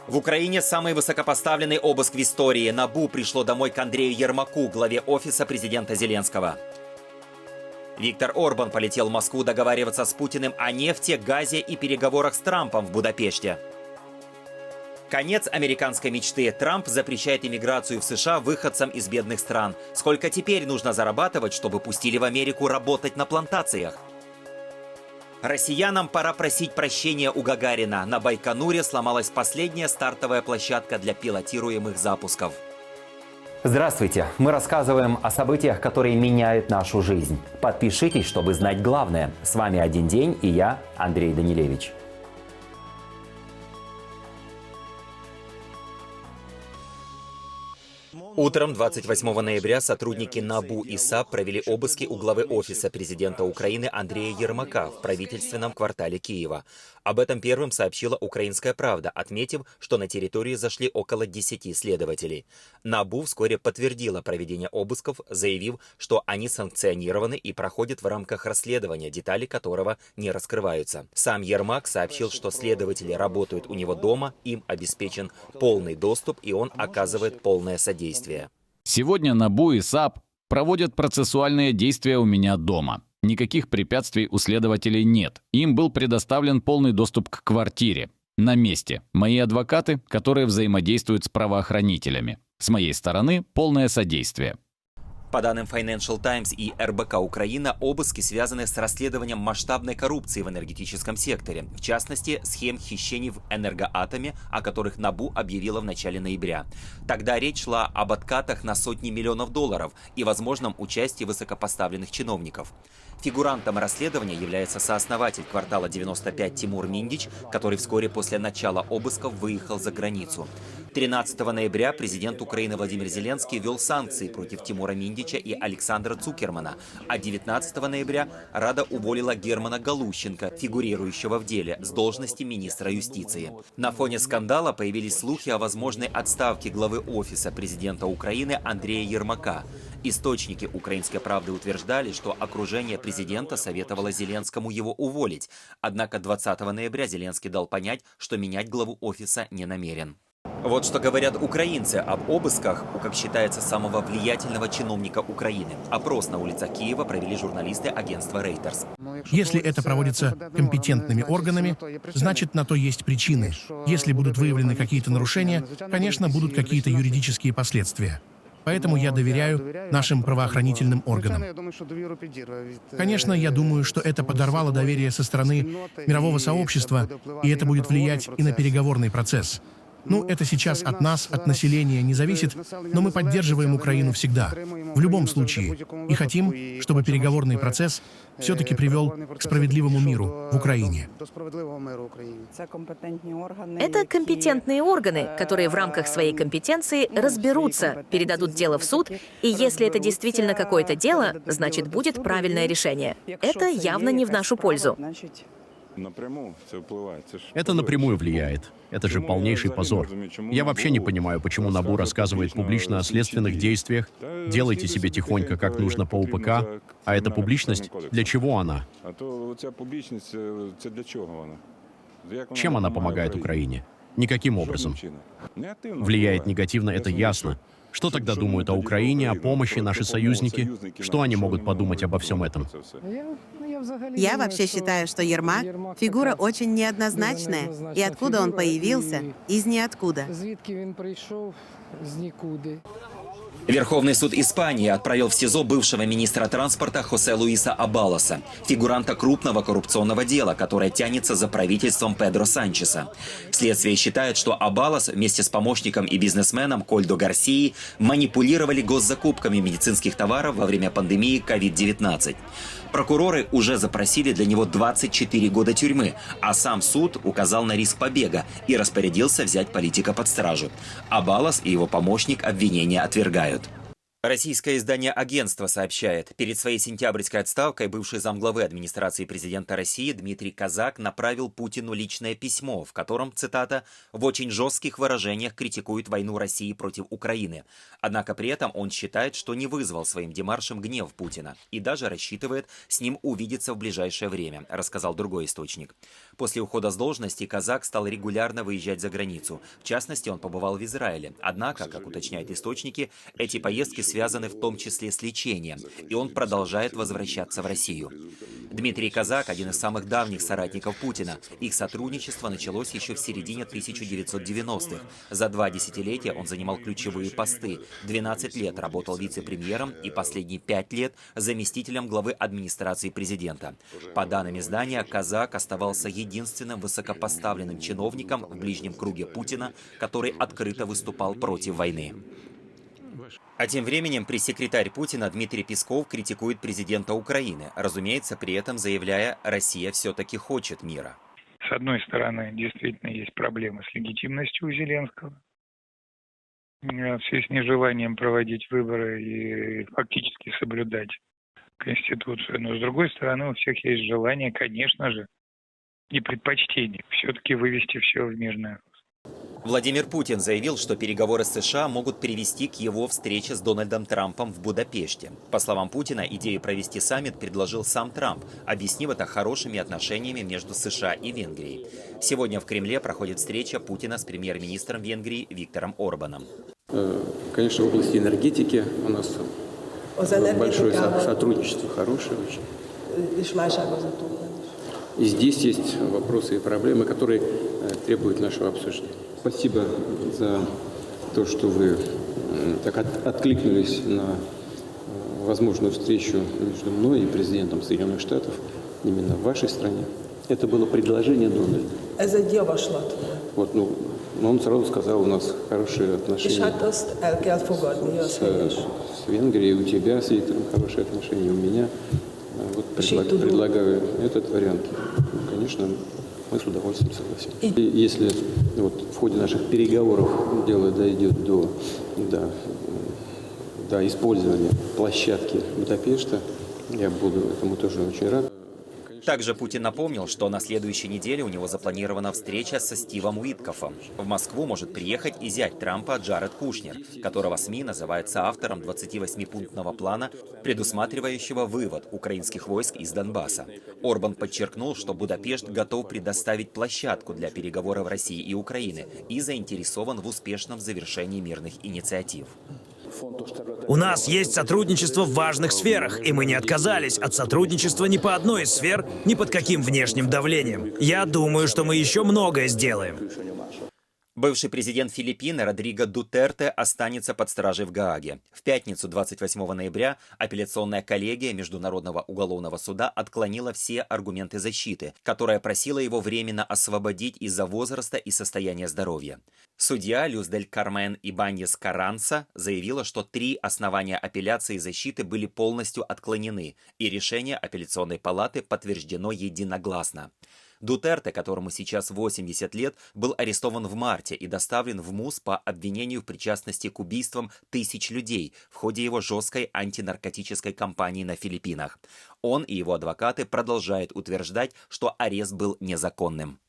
В Украине самый высокопоставленный обыск в истории. НАБУ пришло домой к Андрею Ермаку, главе офиса президента Зеленского. Виктор Орбан полетел в Москву договариваться с Путиным о нефти, газе и переговорах с Трампом в Будапеште. Конец американской мечты. Трамп запрещает иммиграцию в США выходцам из бедных стран. Сколько теперь нужно зарабатывать, чтобы пустили в Америку работать на плантациях? Россиянам пора просить прощения у Гагарина. На Байконуре сломалась последняя стартовая площадка для пилотируемых запусков. Здравствуйте! Мы рассказываем о событиях, которые меняют нашу жизнь. Подпишитесь, чтобы знать главное. С вами «Один день» и я, Андрей Данилевич. Утром 28 ноября сотрудники НАБУ и САП провели обыски у главы офиса президента Украины Андрея Ермака в правительственном квартале Киева. Об этом первым сообщила «Украинская правда», отметив, что на территорию зашли около 10 следователей. НАБУ вскоре подтвердила проведение обысков, заявив, что они санкционированы и проходят в рамках расследования, детали которого не раскрываются. Сам Ермак сообщил, что следователи работают у него дома, им обеспечен полный доступ и он оказывает полное содействие. Сегодня НАБУ и САП проводят процессуальные действия у меня дома. Никаких препятствий у следователей нет. Им был предоставлен полный доступ к квартире. На месте. Мои адвокаты, которые взаимодействуют с правоохранителями. С моей стороны полное содействие. По данным Financial Times и РБК Украина, обыски связаны с расследованием масштабной коррупции в энергетическом секторе, в частности, схем хищений в Энергоатоме, о которых НАБУ объявила в начале ноября. Тогда речь шла об откатах на сотни миллионов долларов и возможном участии высокопоставленных чиновников. Фигурантом расследования является сооснователь квартала 95 Тимур Миндич, который вскоре после начала обысков выехал за границу. 13 ноября президент Украины Владимир Зеленский ввел санкции против Тимура Миндича и Александра Цукермана, а 19 ноября Рада уволила Германа Галущенко, фигурирующего в деле, с должности министра юстиции. На фоне скандала появились слухи о возможной отставке главы офиса президента Украины Андрея Ермака. Источники «Украинской правды» утверждали, что окружение президента советовало Зеленскому его уволить. Однако 20 ноября Зеленский дал понять, что менять главу офиса не намерен. Вот что говорят украинцы об обысках у, как считается, самого влиятельного чиновника Украины. Опрос на улицах Киева провели журналисты агентства Reuters. Если это проводится компетентными органами, значит, на то есть причины. Если будут выявлены какие-то нарушения, конечно, будут какие-то юридические последствия. Поэтому я доверяю нашим правоохранительным органам. Конечно, я думаю, что это подорвало доверие со стороны мирового сообщества, и это будет влиять и на переговорный процесс. Это сейчас от нас, от населения не зависит, но мы поддерживаем Украину всегда, в любом случае, и хотим, чтобы переговорный процесс все-таки привел к справедливому миру в Украине. Это компетентные органы, которые в рамках своей компетенции разберутся, передадут дело в суд, и если это действительно какое-то дело, значит, будет правильное решение. Это явно не в нашу пользу. Это напрямую влияет. Это же полнейший позор. Я вообще не понимаю, почему НАБУ рассказывает публично о следственных действиях. Делайте себе тихонько, как нужно по УПК. А эта публичность, для чего она? Чем она помогает Украине? Никаким образом. Влияет негативно, это ясно. Что тогда думают о Украине, о помощи наши союзники? Что они могут подумать обо всем этом? Я вообще считаю, что Ермак — фигура очень неоднозначная. И откуда он появился? Из ниоткуда. Верховный суд Испании отправил в СИЗО бывшего министра транспорта Хосе Луиса Абалоса, фигуранта крупного коррупционного дела, которое тянется за правительством Педро Санчеса. Следствие считает, что Абалос вместе с помощником и бизнесменом Кольдо Гарсией манипулировали госзакупками медицинских товаров во время пандемии COVID-19. Прокуроры уже запросили для него 24 года тюрьмы, а сам суд указал на риск побега и распорядился взять политика под стражу. Абалос и его помощник обвинения отвергают. Российское издание «Агентство» сообщает, перед своей сентябрьской отставкой бывший замглавы администрации президента России Дмитрий Казак направил Путину личное письмо, в котором, цитата, «в очень жестких выражениях критикует войну России против Украины». Однако при этом он считает, что не вызвал своим демаршем гнев Путина и даже рассчитывает с ним увидеться в ближайшее время, рассказал другой источник. После ухода с должности Казак стал регулярно выезжать за границу. В частности, он побывал в Израиле. Однако, как уточняют источники, эти поездки связаны в том числе с лечением, и он продолжает возвращаться в Россию. Дмитрий Казак – один из самых давних соратников Путина. Их сотрудничество началось еще в середине 1990-х. За 2 десятилетия он занимал ключевые посты. 12 лет работал вице-премьером и последние 5 лет заместителем главы администрации президента. По данным издания, Казак оставался единственным высокопоставленным чиновником в ближнем круге Путина, который открыто выступал против войны. А тем временем пресс-секретарь Путина Дмитрий Песков критикует президента Украины, разумеется, при этом заявляя, Россия все-таки хочет мира. С одной стороны, действительно есть проблемы с легитимностью у Зеленского, в связи с нежеланием проводить выборы и фактически соблюдать Конституцию. Но с другой стороны, у всех есть желание, конечно же, и предпочтение все-таки вывести все в мирное русло. Владимир Путин заявил, что переговоры с США могут привести к его встрече с Дональдом Трампом в Будапеште. По словам Путина, идею провести саммит предложил сам Трамп, объяснив это хорошими отношениями между США и Венгрией. Сегодня в Кремле проходит встреча Путина с премьер-министром Венгрии Виктором Орбаном. Конечно, в области энергетики у нас большое сотрудничество, хорошее очень. И здесь есть вопросы и проблемы, которые требуют нашего обсуждения. Спасибо за то, что вы так откликнулись на возможную встречу между мной и президентом Соединенных Штатов именно в вашей стране. Это было предложение Дональда. Вот, он сразу сказал, у нас хорошие отношения с Венгрией, у тебя с Виктором хорошие отношения, у меня. Вот предлагаю этот вариант. Конечно, мы с удовольствием согласимся. И если вот в ходе наших переговоров дело дойдет до использования площадки Будапешта, я буду этому тоже очень рад. Также Путин напомнил, что на следующей неделе у него запланирована встреча со Стивом Уиткоффом. В Москву может приехать и зять Трампа Джаред Кушнер, которого СМИ называют соавтором 28-пунктного плана, предусматривающего вывод украинских войск из Донбасса. Орбан подчеркнул, что Будапешт готов предоставить площадку для переговоров России и Украины и заинтересован в успешном завершении мирных инициатив. У нас есть сотрудничество в важных сферах, и мы не отказались от сотрудничества ни по одной из сфер, ни под каким внешним давлением. Я думаю, что мы еще многое сделаем. Бывший президент Филиппин Родриго Дутерте останется под стражей в Гааге. В пятницу, 28 ноября, апелляционная коллегия Международного уголовного суда отклонила все аргументы защиты, которая просила его временно освободить из-за возраста и состояния здоровья. Судья Люс дель Кармен Ибаньес Каранса заявила, что 3 основания апелляции защиты были полностью отклонены, и решение апелляционной палаты подтверждено единогласно. Дутерте, которому сейчас 80 лет, был арестован в марте и доставлен в МУС по обвинению в причастности к убийствам тысяч людей в ходе его жесткой антинаркотической кампании на Филиппинах. Он и его адвокаты продолжают утверждать, что арест был незаконным.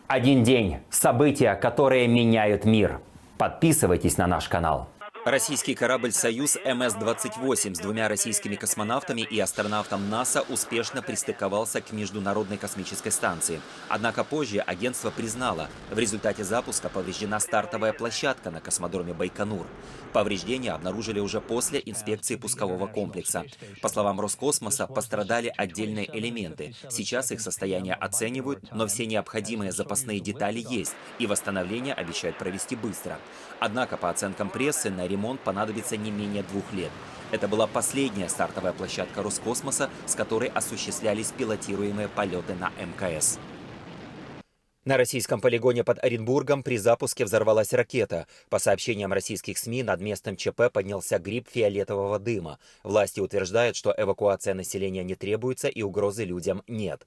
Один день. События, которые меняют мир. Подписывайтесь на наш канал. Российский корабль «Союз» МС-28 с 2 российскими космонавтами и астронавтом НАСА успешно пристыковался к Международной космической станции. Однако позже агентство признало, в результате запуска повреждена стартовая площадка на космодроме Байконур. Повреждения обнаружили уже после инспекции пускового комплекса. По словам Роскосмоса, пострадали отдельные элементы. Сейчас их состояние оценивают, но все необходимые запасные детали есть, и восстановление обещают провести быстро. Однако, по оценкам прессы, на ремонт понадобится не менее 2 лет. Это была последняя стартовая площадка Роскосмоса, с которой осуществлялись пилотируемые полеты на МКС. На российском полигоне под Оренбургом при запуске взорвалась ракета. По сообщениям российских СМИ, над местом ЧП поднялся гриб фиолетового дыма. Власти утверждают, что эвакуация населения не требуется и угрозы людям нет.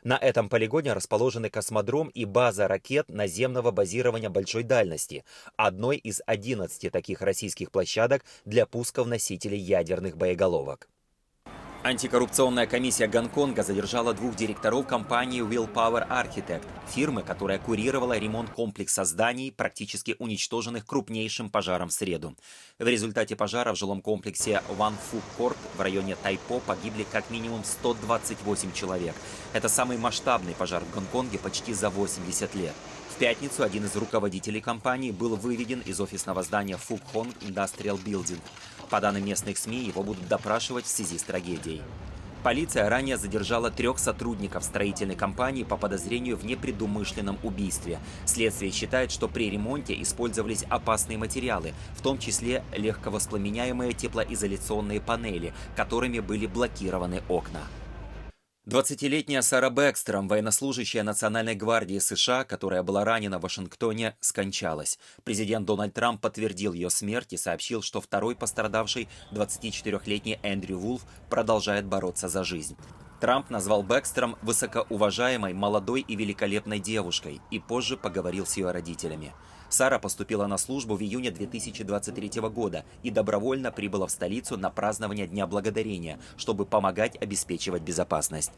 На этом полигоне расположены космодром и база ракет наземного базирования большой дальности, одной из 11 таких российских площадок для пусков носителей ядерных боеголовок. Антикоррупционная комиссия Гонконга задержала 2 директоров компании Willpower Architect, фирмы, которая курировала ремонт комплекса зданий, практически уничтоженных крупнейшим пожаром в среду. В результате пожара в жилом комплексе One Fook Court в районе Тайпо погибли как минимум 128 человек. Это самый масштабный пожар в Гонконге почти за 80 лет. В пятницу один из руководителей компании был выведен из офисного здания Fook Hong Industrial Building. По данным местных СМИ, его будут допрашивать в связи с трагедией. Полиция ранее задержала 3 сотрудников строительной компании по подозрению в непредумышленном убийстве. Следствие считает, что при ремонте использовались опасные материалы, в том числе легковоспламеняемые теплоизоляционные панели, которыми были блокированы окна. 20-летняя Сара Бэкстром, военнослужащая Национальной гвардии США, которая была ранена в Вашингтоне, скончалась. Президент Дональд Трамп подтвердил ее смерть и сообщил, что второй пострадавший, 24-летний Эндрю Вулф, продолжает бороться за жизнь. Трамп назвал Бэкстром высокоуважаемой, молодой и великолепной девушкой и позже поговорил с ее родителями. Сара поступила на службу в июне 2023 года и добровольно прибыла в столицу на празднование Дня Благодарения, чтобы помогать обеспечивать безопасность.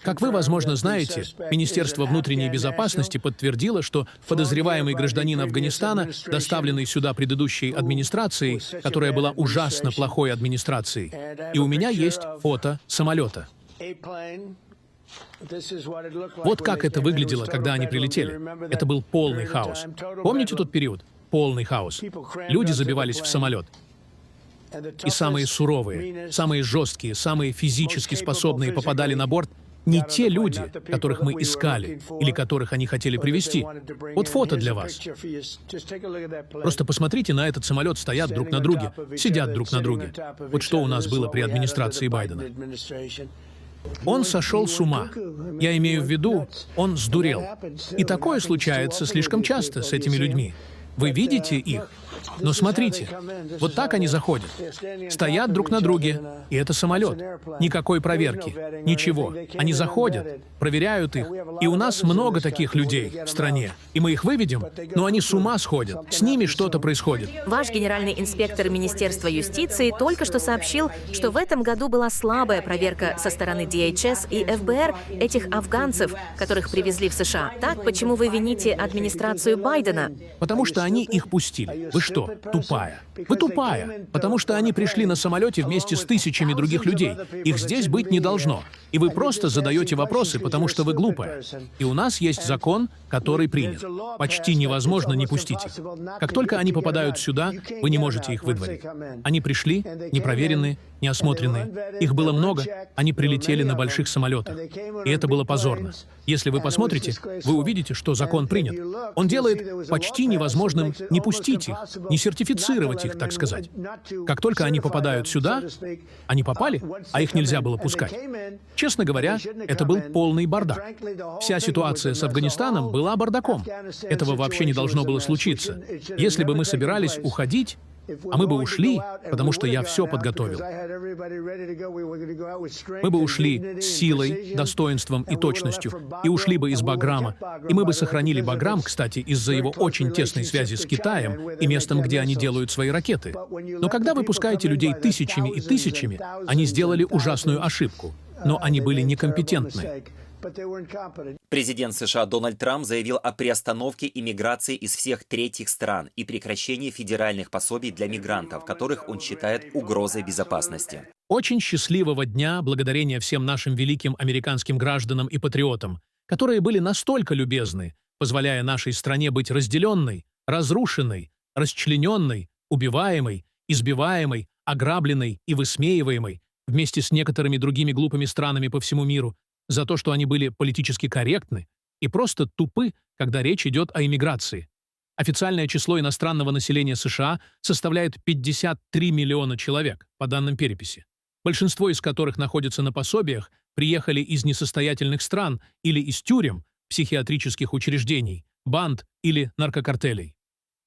Как вы, возможно, знаете, Министерство внутренней безопасности подтвердило, что подозреваемый гражданин Афганистана, доставленный сюда предыдущей администрацией, которая была ужасно плохой администрацией, и у меня есть фото самолета. Вот как это выглядело, когда они прилетели. Это был полный хаос. Помните тот период? Полный хаос. Люди забивались в самолет. И самые суровые, самые жесткие, самые физически способные попадали на борт не те люди, которых мы искали или которых они хотели привезти. Вот фото для вас. Просто посмотрите на этот самолет, стоят друг на друге, сидят друг на друге. Вот что у нас было при администрации Байдена. Он сошел с ума. Я имею в виду, он сдурел. И такое случается слишком часто с этими людьми. Вы видите их? Но смотрите, вот так они заходят. Стоят друг на друге, и это самолет. Никакой проверки, ничего. Они заходят, проверяют их. И у нас много таких людей в стране. И мы их выведем, но они с ума сходят. С ними что-то происходит. Ваш генеральный инспектор Министерства юстиции только что сообщил, что в этом году была слабая проверка со стороны DHS и ФБР этих афганцев, которых привезли в США. Так, почему вы вините администрацию Байдена? Потому что они их пустили. Вы что, тупая? Вы тупая, потому что они пришли на самолете вместе с тысячами других людей. Их здесь быть не должно. И вы просто задаете вопросы, потому что вы глупая. И у нас есть закон, который принят. Почти невозможно не пустить их. Как только они попадают сюда, вы не можете их выдворить. Они пришли, непроверенные, неосмотренные. Их было много, они прилетели на больших самолетах. И это было позорно. Если вы посмотрите, вы увидите, что закон принят. Он делает почти невозможным не пустить их, не сертифицировать их, так сказать. Как только они попадают сюда, они попали, а их нельзя было пускать. Честно говоря, это был полный бардак. Вся ситуация с Афганистаном была бардаком. Этого вообще не должно было случиться. Если бы мы собирались уходить, а мы бы ушли, потому что я все подготовил. Мы бы ушли с силой, достоинством и точностью, и ушли бы из Баграма. И мы бы сохранили Баграм, кстати, из-за его очень тесной связи с Китаем и местом, где они делают свои ракеты. Но когда вы пускаете людей тысячами и тысячами, они сделали ужасную ошибку. Но они были некомпетентны. Президент США Дональд Трамп заявил о приостановке иммиграции из всех третьих стран и прекращении федеральных пособий для мигрантов, которых он считает угрозой безопасности. Очень счастливого дня благодарения всем нашим великим американским гражданам и патриотам, которые были настолько любезны, позволяя нашей стране быть разделенной, разрушенной, расчлененной, убиваемой, избиваемой, ограбленной и высмеиваемой вместе с некоторыми другими глупыми странами по всему миру, за то, что они были политически корректны и просто тупы, когда речь идет о иммиграции. Официальное число иностранного населения США составляет 53 миллиона человек, по данным переписи, большинство из которых находятся на пособиях, приехали из несостоятельных стран или из тюрем, психиатрических учреждений, банд или наркокартелей.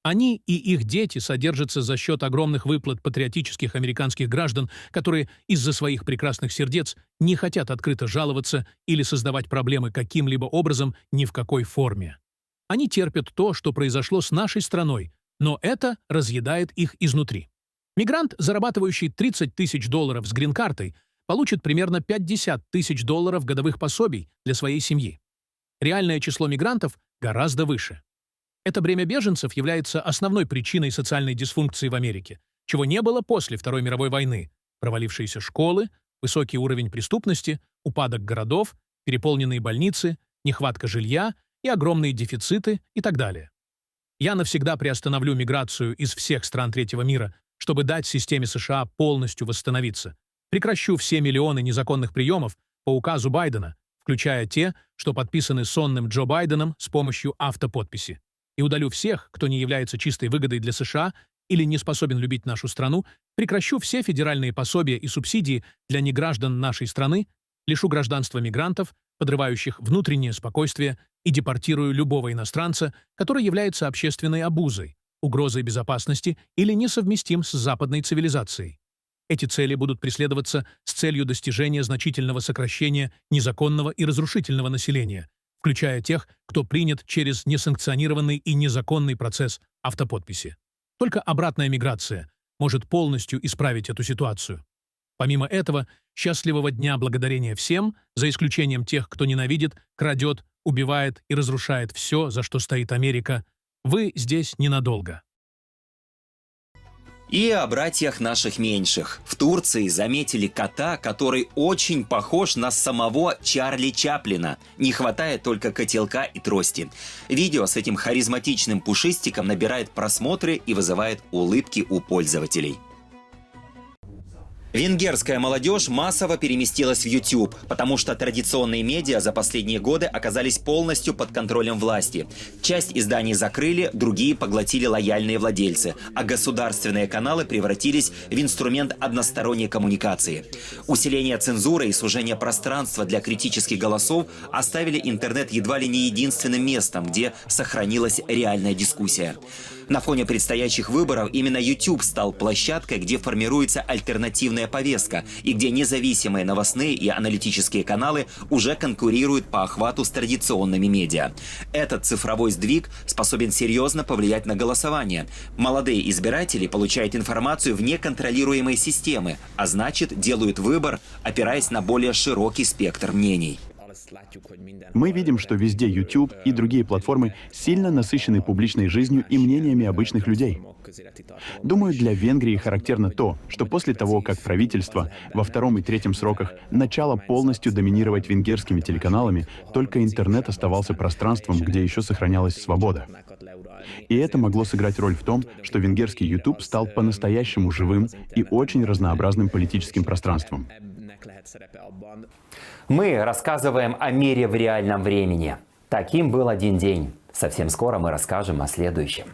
Они и их дети содержатся за счет огромных выплат патриотических американских граждан, которые из-за своих прекрасных сердец не хотят открыто жаловаться или создавать проблемы каким-либо образом ни в какой форме. Они терпят то, что произошло с нашей страной, но это разъедает их изнутри. Мигрант, зарабатывающий $30 тысяч с грин-картой, получит примерно $50 тысяч годовых пособий для своей семьи. Реальное число мигрантов гораздо выше. Это бремя беженцев является основной причиной социальной дисфункции в Америке, чего не было после Второй мировой войны. Провалившиеся школы, высокий уровень преступности, упадок городов, переполненные больницы, нехватка жилья и огромные дефициты и так далее. Я навсегда приостановлю миграцию из всех стран третьего мира, чтобы дать системе США полностью восстановиться. Прекращу все миллионы незаконных приемов по указу Байдена, включая те, что подписаны сонным Джо Байденом с помощью автоподписи. И удалю всех, кто не является чистой выгодой для США или не способен любить нашу страну, прекращу все федеральные пособия и субсидии для неграждан нашей страны, лишу гражданства мигрантов, подрывающих внутреннее спокойствие, и депортирую любого иностранца, который является общественной обузой, угрозой безопасности или несовместим с западной цивилизацией. Эти цели будут преследоваться с целью достижения значительного сокращения незаконного и разрушительного населения, включая тех, кто принят через несанкционированный и незаконный процесс автоподписи. Только обратная миграция может полностью исправить эту ситуацию. Помимо этого, счастливого Дня Благодарения всем, за исключением тех, кто ненавидит, крадет, убивает и разрушает все, за что стоит Америка. Вы здесь ненадолго. И о братьях наших меньших. В Турции заметили кота, который очень похож на самого Чарли Чаплина. Не хватает только котелка и трости. Видео с этим харизматичным пушистиком набирает просмотры и вызывает улыбки у пользователей. Венгерская молодежь массово переместилась в YouTube, потому что традиционные медиа за последние годы оказались полностью под контролем власти. Часть изданий закрыли, другие поглотили лояльные владельцы, а государственные каналы превратились в инструмент односторонней коммуникации. Усиление цензуры и сужение пространства для критических голосов оставили интернет едва ли не единственным местом, где сохранилась реальная дискуссия. На фоне предстоящих выборов именно YouTube стал площадкой, где формируется альтернативная повестка и где независимые новостные и аналитические каналы уже конкурируют по охвату с традиционными медиа. Этот цифровой сдвиг способен серьезно повлиять на голосование. Молодые избиратели получают информацию вне контролируемой системы, а значит, делают выбор, опираясь на более широкий спектр мнений. Мы видим, что везде YouTube и другие платформы сильно насыщены публичной жизнью и мнениями обычных людей. Думаю, для Венгрии характерно то, что после того, как правительство во втором и третьем сроках начало полностью доминировать венгерскими телеканалами, только интернет оставался пространством, где еще сохранялась свобода. И это могло сыграть роль в том, что венгерский YouTube стал по-настоящему живым и очень разнообразным политическим пространством. Мы рассказываем о мире в реальном времени. Таким был один день. Совсем скоро мы расскажем о следующем.